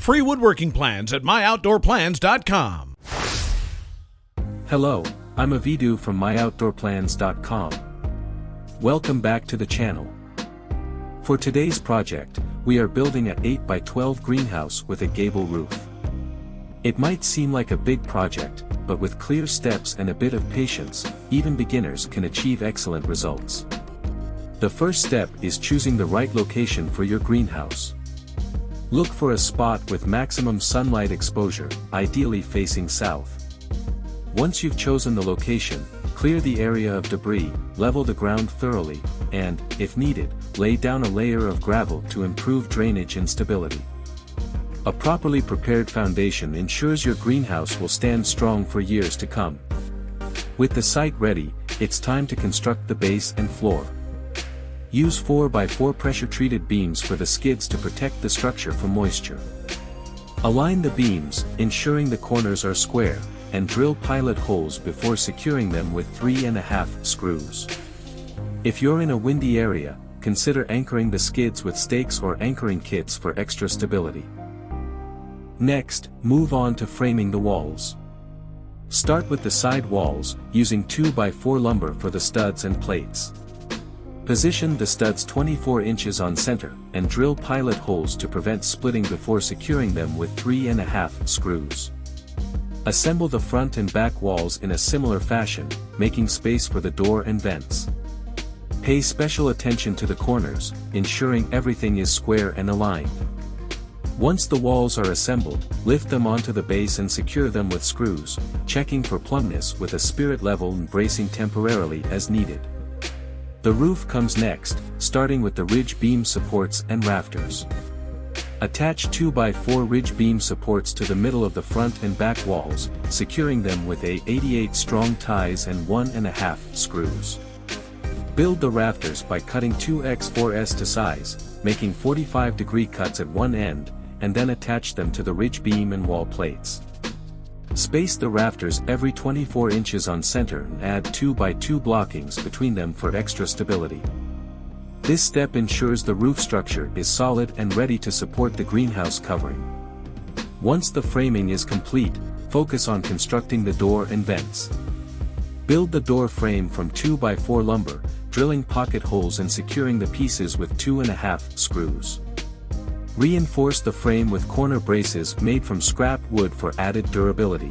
Free woodworking plans at myoutdoorplans.com. Hello, I'm Avidu from myoutdoorplans.com. Welcome back to the channel. For today's project, we are building an 8x12 greenhouse with a gable roof. It might seem like a big project, but with clear steps and a bit of patience, even beginners can achieve excellent results. The first step is choosing the right location for your greenhouse. Look for a spot with maximum sunlight exposure, ideally facing south. Once you've chosen the location, clear the area of debris, level the ground thoroughly, and, if needed, lay down a layer of gravel to improve drainage and stability. A properly prepared foundation ensures your greenhouse will stand strong for years to come. With the site ready, it's time to construct the base and floor. Use 4x4 pressure-treated beams for the skids to protect the structure from moisture. Align the beams, ensuring the corners are square, and drill pilot holes before securing them with 3.5 screws. If you're in a windy area, consider anchoring the skids with stakes or anchoring kits for extra stability. Next, move on to framing the walls. Start with the side walls, using 2x4 lumber for the studs and plates. Position the studs 24 inches on center, and drill pilot holes to prevent splitting before securing them with 3.5 screws. Assemble the front and back walls in a similar fashion, making space for the door and vents. Pay special attention to the corners, ensuring everything is square and aligned. Once the walls are assembled, lift them onto the base and secure them with screws, checking for plumpness with a spirit level and bracing temporarily as needed. The roof comes next, starting with the ridge beam supports and rafters. Attach 2x4 ridge beam supports to the middle of the front and back walls, securing them with 88 strong ties and 1.5 screws. Build the rafters by cutting 2x4s to size, making 45-degree cuts at one end, and then attach them to the ridge beam and wall plates. Space the rafters every 24 inches on center and add 2x2 blockings between them for extra stability. This step ensures the roof structure is solid and ready to support the greenhouse covering. Once the framing is complete, focus on constructing the door and vents. Build the door frame from 2x4 lumber, drilling pocket holes and securing the pieces with 2.5 screws. Reinforce the frame with corner braces made from scrap wood for added durability.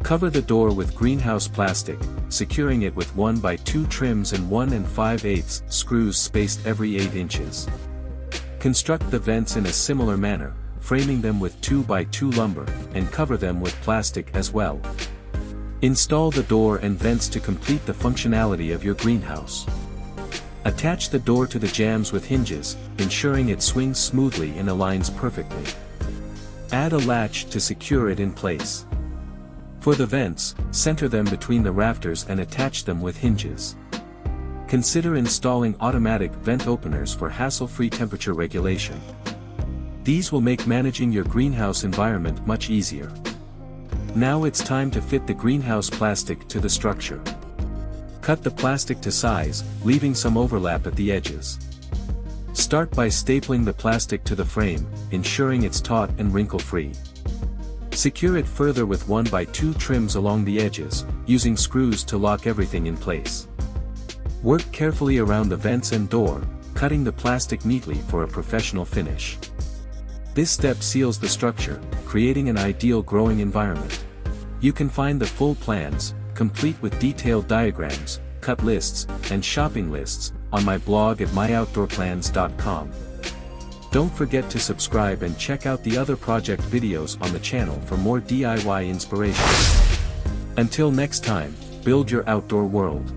Cover the door with greenhouse plastic, securing it with 1x2 trims and 1 5/8 screws spaced every 8 inches. Construct the vents in a similar manner, framing them with 2x2 lumber, and cover them with plastic as well. Install the door and vents to complete the functionality of your greenhouse. Attach the door to the jambs with hinges, ensuring it swings smoothly and aligns perfectly. Add a latch to secure it in place. For the vents, center them between the rafters and attach them with hinges. Consider installing automatic vent openers for hassle-free temperature regulation. These will make managing your greenhouse environment much easier. Now it's time to fit the greenhouse plastic to the structure. Cut the plastic to size, leaving some overlap at the edges. Start by stapling the plastic to the frame, ensuring it's taut and wrinkle-free. Secure it further with 1x2 trims along the edges, using screws to lock everything in place. Work carefully around the vents and door, cutting the plastic neatly for a professional finish. This step seals the structure, creating an ideal growing environment. You can find the full plans, complete with detailed diagrams, cut lists, and shopping lists, on my blog at myoutdoorplans.com. Don't forget to subscribe and check out the other project videos on the channel for more DIY inspiration. Until next time, build your outdoor world.